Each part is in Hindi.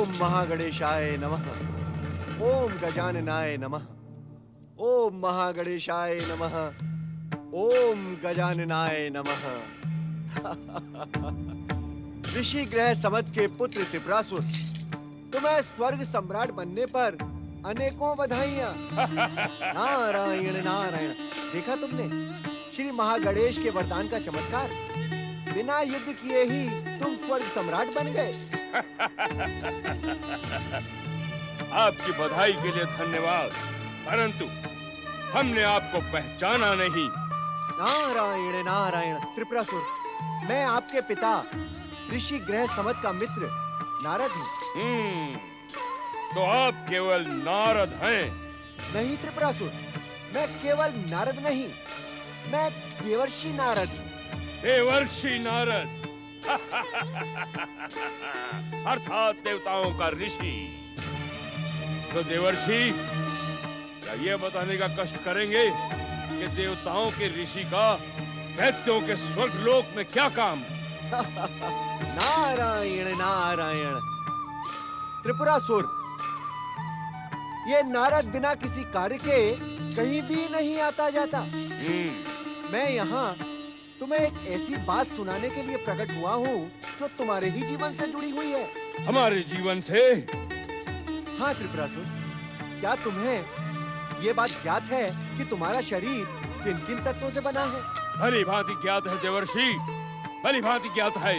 ओम महागणेशाय नमः। ओम गजाननाय नमः। ओम महागणेशाय नमः। ओम गजाननाय नमः। ऋषि ग्रह समद के पुत्र त्रिपुरासुर, तुम्हें स्वर्ग सम्राट बनने पर अनेकों बधाइयां। नारायण नारायण। देखा तुमने श्री महागणेश के वरदान का चमत्कार? बिना युद्ध किए ही तुम स्वर्ग सम्राट बन गए। आपकी बधाई के लिए धन्यवाद, परंतु हमने आपको पहचाना नहीं। नारायण नारायण। त्रिपुरासुर, मैं आपके पिता ऋषि ग्रह समद का मित्र नारद हूँ। तो आप केवल नारद हैं? नहीं त्रिपुरासुर, मैं केवल नारद नहीं, मैं देवर्षि नारद। देवर्षि नारद अर्थात देवताओं का ऋषि। तो देवर्षि, क्या ये बताने का कष्ट करेंगे कि देवताओं के ऋषि का दैत्यों के स्वर्गलोक में क्या काम? नारायण नारायण। त्रिपुरासुर, ये नारद बिना किसी कार्य के कहीं भी नहीं आता जाता। मैं यहाँ तुम्हें एक ऐसी बात सुनाने के लिए प्रकट हुआ हूँ जो तुम्हारे ही जीवन से जुड़ी हुई है। हमारे जीवन से? हाँ त्रिपुरासुर, क्या तुम्हें ये बात ज्ञात है कि तुम्हारा शरीर किन किन तत्वों से बना है? भली भांति ज्ञात है देवर्षि, भली भांति ज्ञात है।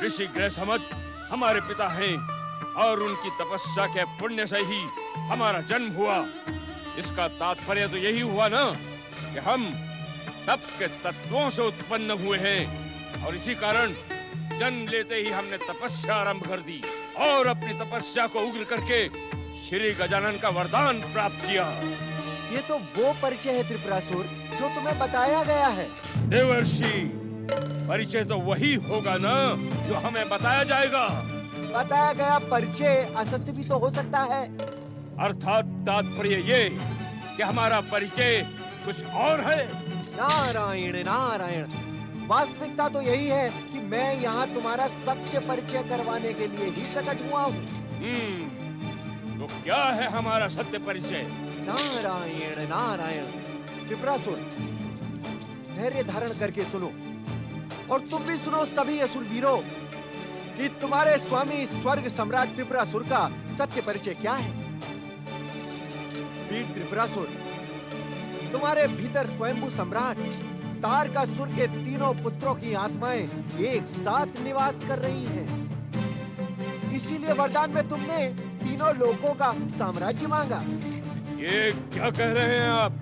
ऋषि ग्रह समद हमारे पिता हैं और उनकी तपस्या के पुण्य से ही हमारा जन्म हुआ। इसका तात्पर्य तो यही हुआ ना कि हम तप के तत्वों से उत्पन्न हुए हैं और इसी कारण जन्म लेते ही हमने तपस्या आरंभ कर दी और अपनी तपस्या को उग्र करके श्री गजानन का वरदान प्राप्त किया। ये तो वो परिचय है त्रिपुरासुर जो तुम्हें बताया गया है। देवर्षि, परिचय तो वही होगा ना जो हमें बताया जाएगा। बताया गया परिचय असत्य भी तो हो सकता है। अर्थात तात्पर्य ये कि हमारा परिचय कुछ और है। नारायण नारायण। वास्तविकता तो यही है कि मैं यहाँ तुम्हारा सत्य परिचय करवाने के लिए ही प्रकट हुआ हूँ। तो क्या है हमारा सत्य परिचय? नारायण नारायण। त्रिपुरासुर, धैर्य धारण करके सुनो और तुम भी सुनो सभी असुरवीरों कि तुम्हारे स्वामी स्वर्ग सम्राट त्रिपुरासुर का सत्य परिचय क्या है। वीर त्रिपुरासुर, तुम्हारे भीतर स्वयंभू सम्राट तारकासुर के तीनों पुत्रों की आत्माएं एक साथ निवास कर रही हैं। इसीलिए वरदान में तुमने तीनों लोकों का साम्राज्य मांगा। ये क्या कह रहे हैं आप?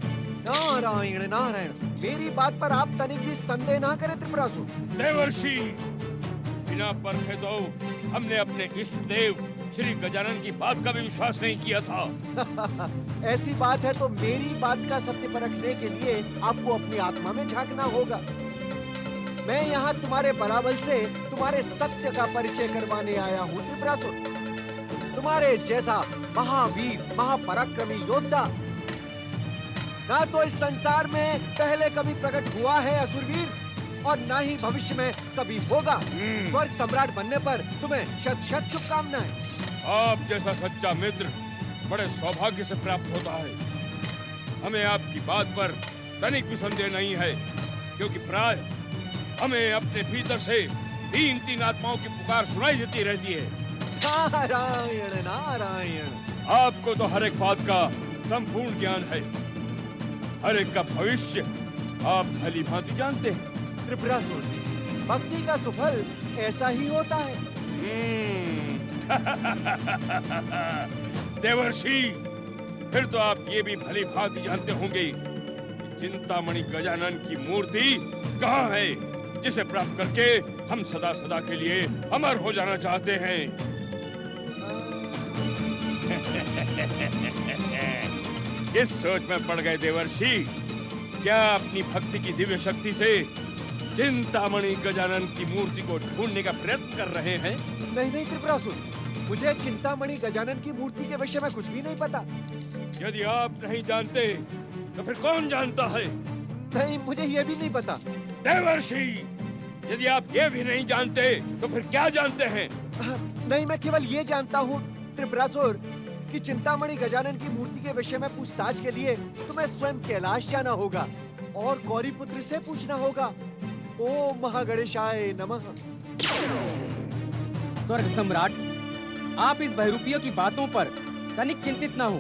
नारायण नारायण। मेरी बात पर आप तनिक भी संदेह ना करें त्रिपुरासुर। देवर्षि, बिना परखे तो हमने अपने इष्ट देव श्री गजानन की बात का भी विश्वास नहीं किया था। ऐसी बात है तो मेरी बात का सत्य परखने के लिए आपको अपनी आत्मा में झांकना होगा। मैं यहाँ तुम्हारे बलाबल से तुम्हारे सत्य का परिचय करवाने आया हूँ त्रिपुरासुर। तुम्हारे जैसा महावीर महापराक्रमी योद्धा ना तो इस संसार में पहले कभी प्रकट हुआ है असुरवीर, और ना ही भविष्य में कभी होगा। स्वर्ग सम्राट बनने पर तुम्हें शत शत शुभकामनाएं। आप जैसा सच्चा मित्र बड़े सौभाग्य से प्राप्त होता है। हमें आपकी बात पर तनिक भी संदेह नहीं है, क्योंकि प्राय हमें अपने भीतर से तीन तीन आत्माओं की पुकार सुनाई देती रहती है। नारायण नारायण। आपको तो हर एक बात का संपूर्ण ज्ञान है, हर एक का भविष्य आप भली भांति जानते हैं। त्रिपुरासुर, भक्ति का सुफल ऐसा ही होता है। देवर्षि, फिर तो आप ये भी भली भांति जानते होंगे कि चिंतामणि गजानन की मूर्ति कहाँ है, जिसे प्राप्त करके हम सदा सदा के लिए अमर हो जाना चाहते हैं। किस सोच में पड़ गए देवर्षि? क्या अपनी भक्ति की दिव्य शक्ति से चिंतामणि गजानन की मूर्ति को ढूंढने का प्रयत्न कर रहे हैं? नहीं नहीं त्रिपुरासुर, मुझे चिंतामणि गजानन की मूर्ति के विषय में कुछ भी नहीं पता। यदि आप नहीं जानते तो फिर कौन जानता है? नहीं, मुझे ये भी नहीं पता। देवर्षि, यदि आप ये भी नहीं जानते तो फिर क्या जानते हैं? नहीं, मैं केवल ये जानता हूँ त्रिपुरासुर कि चिंतामणि गजानन की मूर्ति के विषय में पूछताछ के लिए तुम्हें स्वयं कैलाश जाना होगा और गौरीपुत्र से पूछना होगा। ओम महागणेशाय नमः। स्वर्ग सम्राट, आप इस बहरूपियों की बातों पर तनिक चिंतित न हो।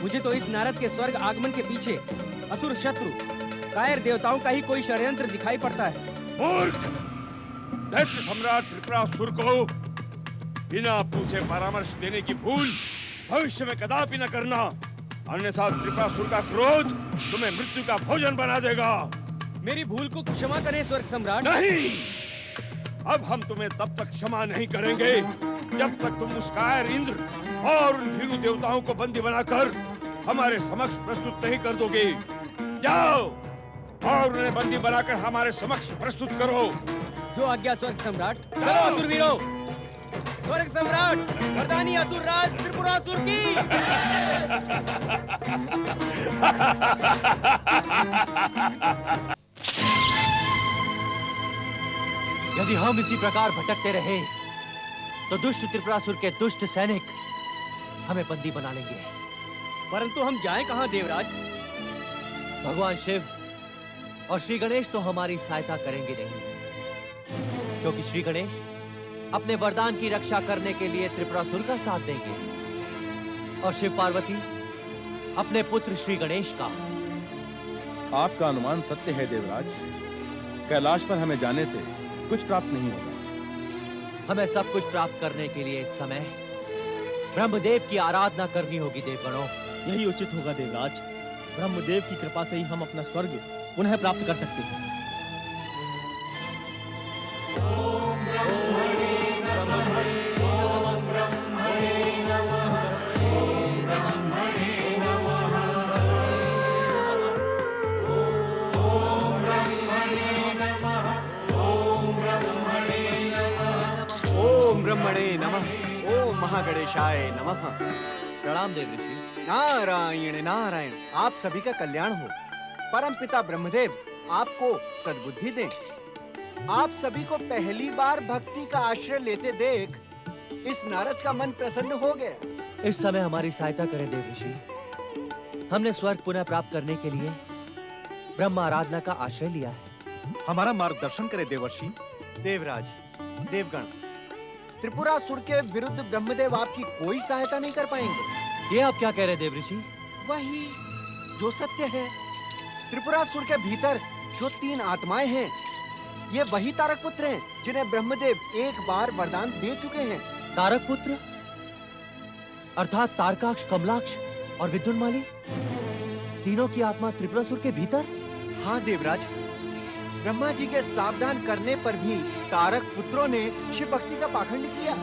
मुझे तो इस नारद के स्वर्ग आगमन के पीछे असुर शत्रु कायर देवताओं का ही कोई षड्यंत्र दिखाई पड़ता है। मूर्ख! दैत्य सम्राट त्रिपुरासुर को बिना पूछे परामर्श देने की भूल भविष्य में कदापि न करना, अन्यथा त्रिपुरासुर का क्रोध तुम्हें मृत्यु का भोजन बना देगा। मेरी भूल को क्षमा करें स्वर्ग सम्राट। नहीं, अब हम तुम्हें तब तक क्षमा नहीं करेंगे जब तक तुम उस कायर इंद्र और उन भीरू देवताओं को बंदी बनाकर हमारे समक्ष प्रस्तुत नहीं कर दोगे। जाओ और उन्हें बंदी बनाकर हमारे समक्ष प्रस्तुत करो। जो आज्ञा स्वर्ग सम्राट। चलो असुरवीरों, स्वर्ग सम्राट वरदानी असुर राज त्रिपुरासुर की। यदि हम इसी प्रकार भटकते रहे तो दुष्ट त्रिपुरासुर के दुष्ट सैनिक हमें बंदी बना लेंगे। परंतु हम जाएं कहां देवराज? भगवान शिव और श्री गणेश तो हमारी सहायता करेंगे नहीं, क्योंकि श्री गणेश अपने वरदान की रक्षा करने के लिए त्रिपुरासुर का साथ देंगे और शिव पार्वती अपने पुत्र श्री गणेश का। आपका अनुमान सत्य है देवराज। कैलाश पर हमें जाने से कुछ प्राप्त नहीं होगा। हमें सब कुछ प्राप्त करने के लिए इस समय ब्रह्मदेव की आराधना करनी होगी देवगणों। यही उचित होगा देवराज। ब्रह्मदेव की कृपा से ही हम अपना स्वर्ग पुनः प्राप्त कर सकते हैं। ओम ब्रह्मणे नमः। ओम महागणेशाय नमः। प्रणाम देव ऋषि। नारायण नारायण, आप सभी का कल्याण हो। परमपिता ब्रह्मदेव आपको सद्बुद्धि दें। आप सभी को पहली बार भक्ति का आश्रय लेते देख इस नारद का मन प्रसन्न हो गया। इस समय हमारी सहायता करें देव ऋषि। हमने स्वर्ग पुनः प्राप्त करने के लिए ब्रह्म आराधना का आश्रय लिया है। हमारा मार्गदर्शन करे देवर्षि। देवराज, देवगण, त्रिपुरासुर के विरुद्ध ब्रह्मदेव आपकी कोई सहायता नहीं कर पाएंगे। ये आप क्या कह रहे देव ऋषि? वही जो सत्य है। त्रिपुरासुर के भीतर जो 3 आत्माएं हैं, ये वही तारक पुत्र हैं जिन्हें ब्रह्मदेव एक बार वरदान दे चुके हैं। तारक पुत्र अर्थात तारकाक्ष, कमलाक्ष और विद्युन्माली, तीनों की आत्मा त्रिपुरासुर के भीतर? हाँ देवराज, ब्रह्मा जी के सावधान करने पर भी तारक पुत्रों ने शिव भक्ति का पाखंड किया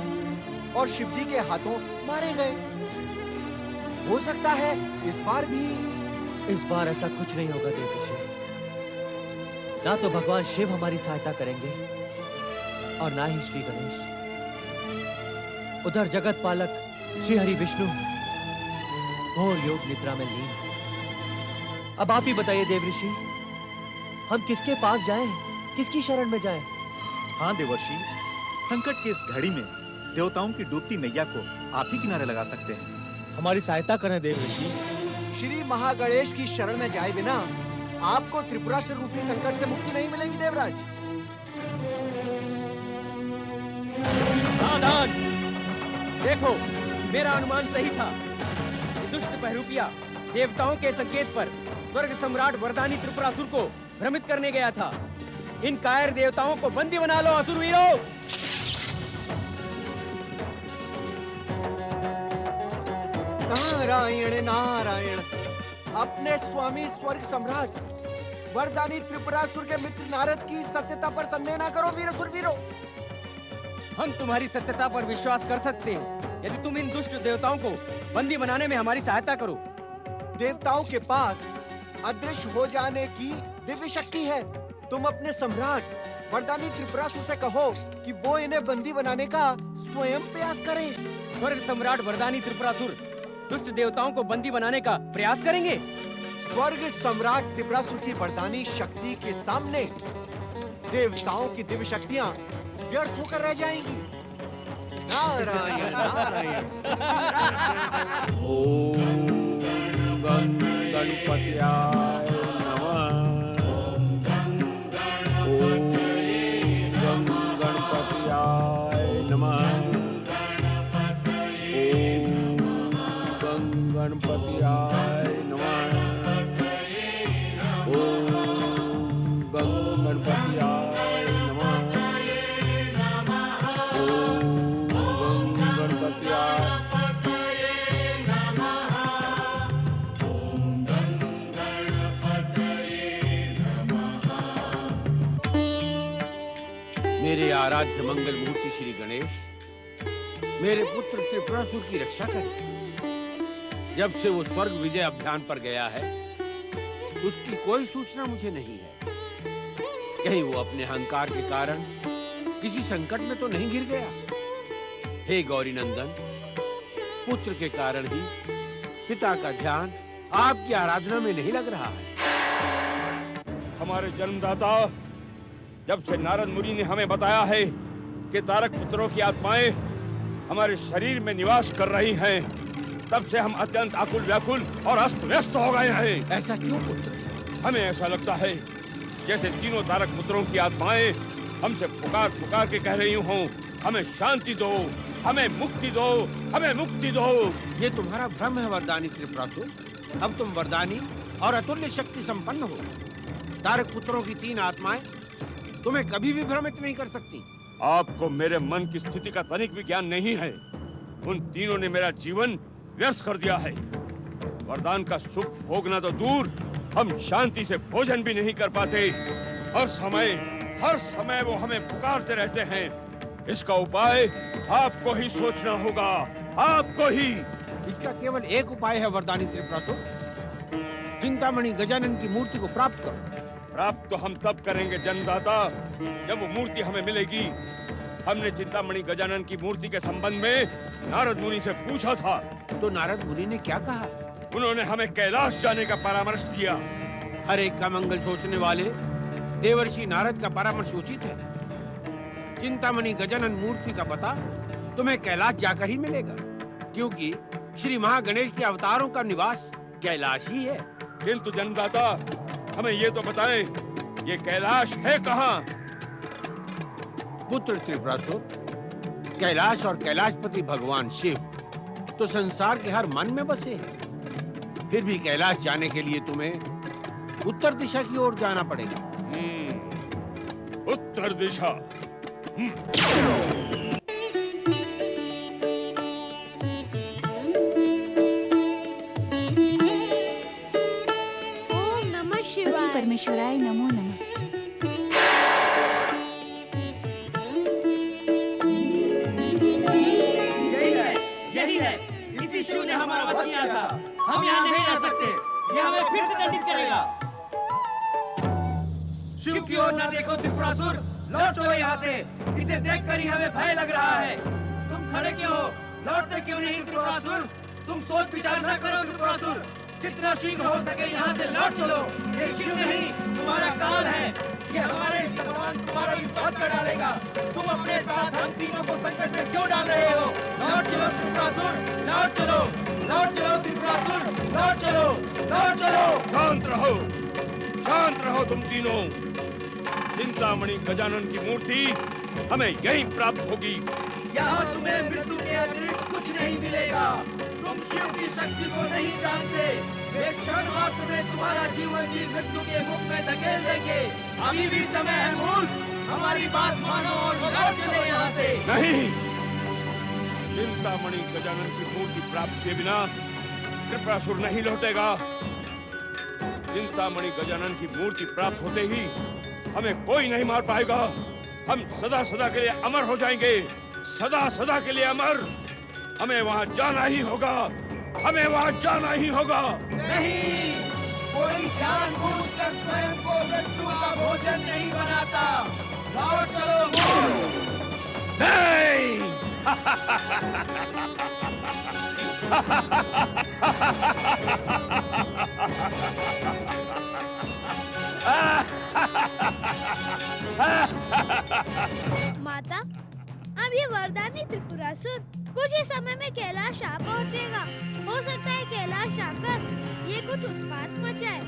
और शिव जी के हाथों मारे गए। हो सकता है इस बार भी। इस बार ऐसा कुछ नहीं होगा देव ऋषि। ना तो भगवान शिव हमारी सहायता करेंगे और ना ही श्री गणेश। उधर जगत पालक श्री हरि विष्णु घोर योग निद्रा में लीन। अब आप ही बताइए देव ऋषि, हम किसके पास जाएं? किसकी शरण में जाएं? हाँ देवर्षि, संकट की इस घड़ी में देवताओं की डूबती नैया को आप ही किनारे लगा सकते हैं। हमारी सहायता करें देव ऋषि। श्री महागणेश की शरण में जाए बिना आपको त्रिपुरासुर रूपी संकट से मुक्ति नहीं मिलेगी देवराज। सावधान! देखो, मेरा अनुमान सही था। ये दुष्ट बहरूपिया देवताओं के संकेत पर स्वर्ग सम्राट वरदानी त्रिपुरासुर को भ्रमित करने गया था। इन कायर देवताओं को बंदी बना लो असुरवीरों। नारायण नारायण, अपने स्वामी स्वर्ग सम्राट वरदानी त्रिपुरासुर के मित्र नारद की सत्यता पर संदेह न करो वीर असुरवीरों। हम तुम्हारी सत्यता पर विश्वास कर सकते हैं यदि तुम इन दुष्ट देवताओं को बंदी बनाने में हमारी सहायता करो। देवताओं के पास अदृश्य हो जाने की दिव्य शक्ति है। तुम अपने सम्राट वरदानी त्रिपुरासुर से कहो कि वो इन्हें बंदी बनाने का स्वयं प्रयास करें। स्वर्ग सम्राट वरदानी त्रिपुरासुर दुष्ट देवताओं को बंदी बनाने का प्रयास करेंगे। स्वर्ग सम्राट त्रिपुरासुर की वरदानी शक्ति के सामने देवताओं की दिव्य शक्तियां व्यर्थ होकर रह जाएंगी। नारायण नारायण। ओम गं गणपत्याय नमः। ओम गं गणपत्याय नमः। ओम गं गणपत्याय नमः। ओम गं गणपत्याय नमः। ओम गं गणपत्याय मेरे आराध्य मंगल मूर्ति श्री गणेश मेरे पुत्र त्रिपुरासुर की रक्षा करें। जब से वो स्वर्ग विजय अभियान पर गया है उसकी कोई सूचना मुझे नहीं है। कहीं वो अपने अहंकार के कारण किसी संकट में तो नहीं गिर गया। हे गौरी नंदन, पुत्र के कारण ही पिता का ध्यान आपकी आराधना में नहीं लग रहा है। हमारे जन्मदाता, जब से नारद मुनि ने हमें बताया है कि तारक पुत्रों की आत्माएं हमारे शरीर में निवास कर रही हैं, तब से हम अत्यंत आकुल व्याकुल और अस्त व्यस्त हो गए हैं। ऐसा क्यों पुत्र? हमें ऐसा लगता है जैसे तीनों तारक पुत्रों की आत्माएं हमसे पुकार पुकार के कह रही हों, हमें शांति दो, हमें मुक्ति दो, हमें मुक्ति दो। ये तुम्हारा भ्रम है वरदानी त्रिपुरासुर। अब तुम वरदानी और अतुल्य शक्ति संपन्न हो। तारक पुत्रों की तीन आत्माएं तुम्हें कभी भी भ्रमित नहीं कर सकती। आपको मेरे मन की स्थिति का तनिक भी ज्ञान नहीं है। उन तीनों ने मेरा जीवन व्यर्थ कर दिया है। वरदान का सुख भोगना तो दूर, हम शांति से भोजन भी नहीं कर पाते। हर समय वो हमें पुकारते रहते हैं। इसका उपाय आपको ही सोचना होगा, आपको ही। इसका केवल एक उपाय है वरदानी त्रिपुरासुर। चिंतामणि गजानन की मूर्ति को प्राप्त करो। प्राप्त तो हम तब करेंगे जन्मदाता, जब वो मूर्ति हमें मिलेगी। हमने चिंतामणि गजानन की मूर्ति के संबंध में नारद मुनि से पूछा था। तो नारद मुनि ने क्या कहा? उन्होंने हमें कैलाश जाने का परामर्श दिया। हर एक का मंगल सोचने वाले देवर्षि नारद का परामर्श उचित है। चिंतामणि गजानन मूर्ति का पता तुम्हें कैलाश जाकर ही मिलेगा, क्योंकि श्री महागणेश के अवतारों का निवास कैलाश ही है। किंतु जन्मदाता, हमें ये तो बताएं, ये कैलाश है कहाँ? पुत्र त्रिपुरासुर, कैलाश और कैलाशपति भगवान शिव तो संसार के हर मन में बसे हैं। फिर भी कैलाश जाने के लिए तुम्हें उत्तर दिशा की ओर जाना पड़ेगा। उत्तर दिशा। ओम नमः शिवाय। परमेश्वराय नमो नमः। यही है। इसी शिव ने हमारा वध किया था। हम यहाँ नहीं रह सकते। ये हमें फिर से दंडित करेगा। शिव की ओर न देखो त्रिपुरासुर, लौट चलो यहाँ से। इसे देखकर ही हमें भय लग रहा है। तुम खड़े क्यों हो? लौटते क्यों नहीं त्रिपुरासुर? तुम सोच विचार न करो त्रिपुरासुर। जितना शीघ्र हो सके यहाँ से लौट चलो। ये शिव नहीं, तुम्हारा काल है। ये हमारे भगवान तुम्हारा विपद कर डालेगा। तुम अपने साथ हम तीनों को संकट में क्यों डाल रहे हो? लौट चलो त्रिपुरासुर, लौट चलो, लौट चलो त्रिपुरासुर, लौट चलो, लौट चलो। शांत रहो तुम तीनों। चिंतामणि गजानन की मूर्ति हमें यहीं प्राप्त होगी। यहाँ तुम्हें मृत्यु के अतिरिक्त कुछ नहीं मिलेगा। तुम शिव की शक्ति को नहीं जानते। एक क्षण मात्र में तुम्हारा जीवन भी मृत्यु के मुख में धकेल देंगे। अभी भी समय है मूर्ख, हमारी बात मानो और लौट चले यहाँ से। नहीं, चिंतामणि गजानन की मूर्ति प्राप्त किए बिना त्रिपुरासुर नहीं लौटेगा। चिंतामणि गजानन की मूर्ति प्राप्त होते ही हमें कोई नहीं मार पाएगा। हम सदा सदा के लिए अमर हो जाएंगे, सदा सदा के लिए अमर। हमें वहाँ जाना ही होगा, हमें वहाँ जाना ही होगा। नहीं, कोई जानबूझकर स्वयं को मृत्यु का भोजन नहीं बनाता। लौट चलो मूर्ख। नहीं। माता, আমি ये वरदानी त्रिपुरासुर कुछ ही समय में कैलाश आ पहुँचेगा। हो सकता है कैलाश आकर ये कुछ उत्पात मचाए।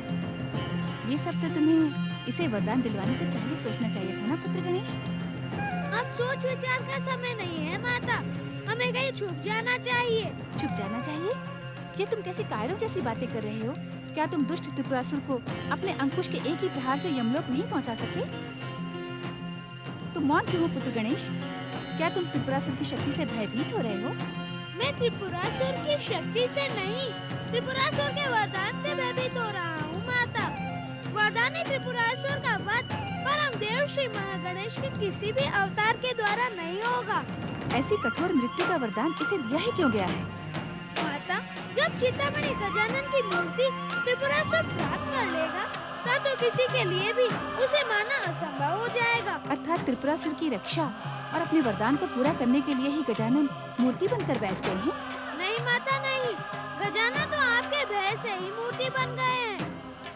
ये सब तो तुम्हें इसे वरदान दिलवाने से पहले सोचना चाहिए था ना पुत्र गणेश। अब सोच विचार का समय नहीं है माता, हमें कहीं छुप जाना चाहिए। छुप जाना चाहिए? ये तुम कैसी कायरों जैसी बातें कर रहे हो? क्या तुम दुष्ट त्रिपुरासुर को अपने अंकुश के एक ही प्रहार से यमलोक नहीं पहुंचा सकते? तुम मौन क्यों हो पुत्र गणेश? क्या तुम त्रिपुरासुर की शक्ति से भयभीत हो रहे हो? मैं त्रिपुरासुर की शक्ति से नहीं, त्रिपुरासुर के वरदान से भयभीत हो रहा हूँ माता। वरदानी त्रिपुरासुर का वध परम देव श्री महागणेश के किसी भी अवतार के द्वारा नहीं होगा। ऐसी कठोर मृत्यु का वरदान इसे दिया ही क्यों गया है? माता, जब चिंतामणि गजानन की मूर्ति त्रिपुरासुर प्राप्त कर लेगा तब तो किसी के लिए भी उसे मारना असंभव हो जाएगा। अर्थात त्रिपुरासुर की रक्षा और अपने वरदान को पूरा करने के लिए ही गजानन मूर्ति बनकर बैठ गए हैं? नहीं माता नहीं, गजानन तो आपके भय से ही मूर्ति बन गए हैं,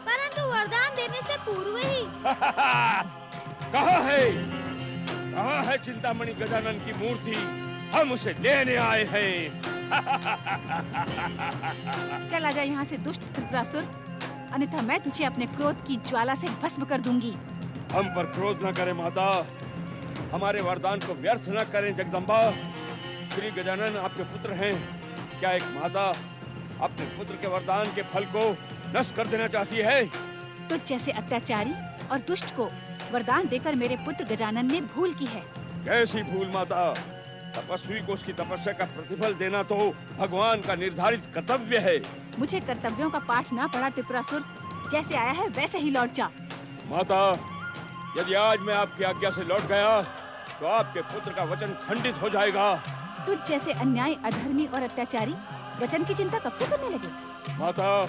परंतु वरदान देने से पूर्व ही। कहाँ है चिंतामणि गजानन की मूर्ति? हम उसे लेने आए हैं। चल आजा यहाँ से दुष्ट त्रिपुरासुर, अन्यथा मैं तुझे अपने क्रोध की ज्वाला से भस्म कर दूंगी। हम पर क्रोध न करें माता, हमारे वरदान को व्यर्थ न करें जगदम्बा। श्री गजानन आपके पुत्र हैं, क्या एक माता अपने पुत्र के वरदान के फल को नष्ट कर देना चाहती है? तुझ जैसे अत्याचारी और दुष्ट को वरदान देकर मेरे पुत्र गजानन ने भूल की है। कैसी भूल माता? तपस्वी को उसकी तपस्या का प्रतिफल देना तो भगवान का निर्धारित कर्तव्य है। मुझे कर्तव्यों का पाठ ना पढ़ा त्रिपुरासुर, जैसे आया है वैसे ही लौट जा। माता, यदि आज मैं आपकी आज्ञा से लौट गया तो आपके पुत्र का वचन खंडित हो जाएगा। तुझ जैसे अन्यायी, अधर्मी और अत्याचारी वचन की चिंता कब से करने लगे? माता,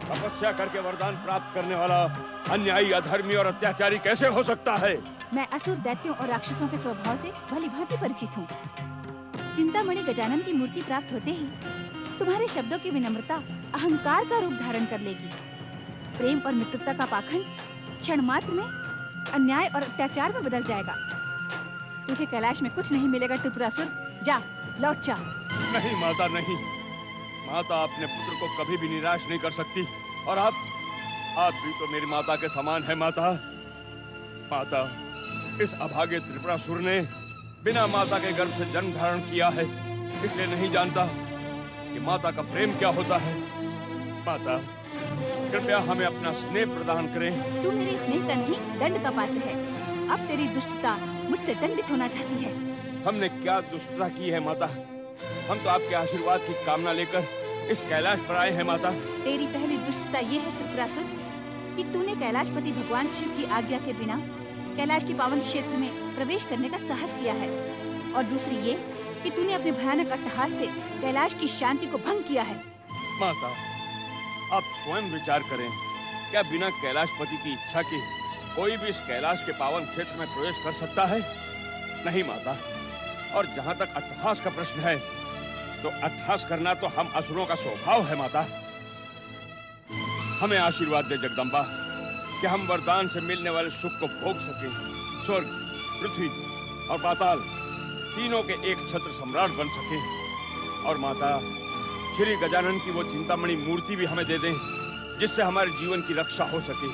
तपस्या करके वरदान प्राप्त करने वाला अन्यायी, अधर्मी और अत्याचारी कैसे हो सकता है? मैं असुर, दैत्यों और राक्षसों के स्वभाव से भली भांति परिचित हूँ। चिंतामणि गजानन की मूर्ति प्राप्त होते ही तुम्हारे शब्दों की विनम्रता अहंकार का रूप धारण कर लेगी। प्रेम और मित्रता का पाखंड क्षण मात्र में अन्याय और अत्याचार में बदल जाएगा। तुझे कैलाश में कुछ नहीं मिलेगा त्रिपुरासुर, जा लौट जा। नहीं माता, नहीं। माता अपने पुत्र को कभी भी निराश नहीं कर सकती, और आप भी तो मेरी माता के समान है माता। माता, इस अभागे त्रिपुरासुर ने बिना माता के गर्भ से जन्म धारण किया है, इसलिए नहीं जानता कि माता का प्रेम क्या होता है। माता, कृपया हमें अपना स्नेह प्रदान करें। तू मेरे स्नेह का नहीं, दंड का पात्र है। अब तेरी दुष्टता मुझसे दंडित होना चाहती है। हमने क्या दुष्टता की है माता? हम तो आपके आशीर्वाद की कामना लेकर इस कैलाश पर आए हैं माता। तेरी पहली दुष्टता ये है त्रिपुरासुर कि तूने कैलाशपति भगवान शिव की आज्ञा के बिना कैलाश के पावन क्षेत्र में प्रवेश करने का साहस किया है, और दूसरी ये कि तूने अपने भयानक अट्टहास से कैलाश की शांति को भंग किया है। माता, आप स्वयं विचार करें, क्या बिना कैलाशपति की इच्छा के कोई भी इस कैलाश के पावन क्षेत्र में प्रवेश कर सकता है? नहीं माता। और जहाँ तक अट्टहास का प्रश्न है, तो अट्टहास करना तो हम असुरों का स्वभाव है माता। हमें आशीर्वाद दे जगदम्बा कि हम वरदान से मिलने वाले सुख को भोग सकें। स्वर्ग, पृथ्वी और पाताल तीनों के एक छत्र सम्राट बन सकें। और माता, श्री गजानन की वो चिंतामणि मूर्ति भी हमें दे दें, जिससे हमारे जीवन की रक्षा हो सके।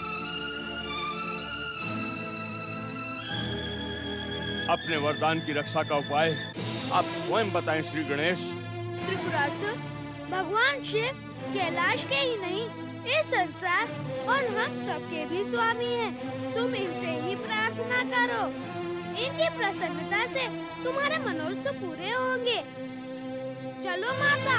अपने वरदान की रक्षा का उपाय आप स्वयं बताएं श्री गणेश। त्रिपुरासुर, भगवान शिव कैलाश के ही नहीं, इस संसार और हम सबके भी स्वामी हैं। तुम इनसे ही प्रार्थना करो, इनकी प्रसन्नता से तुम्हारे मनोरथ पूरे होंगे। चलो माता,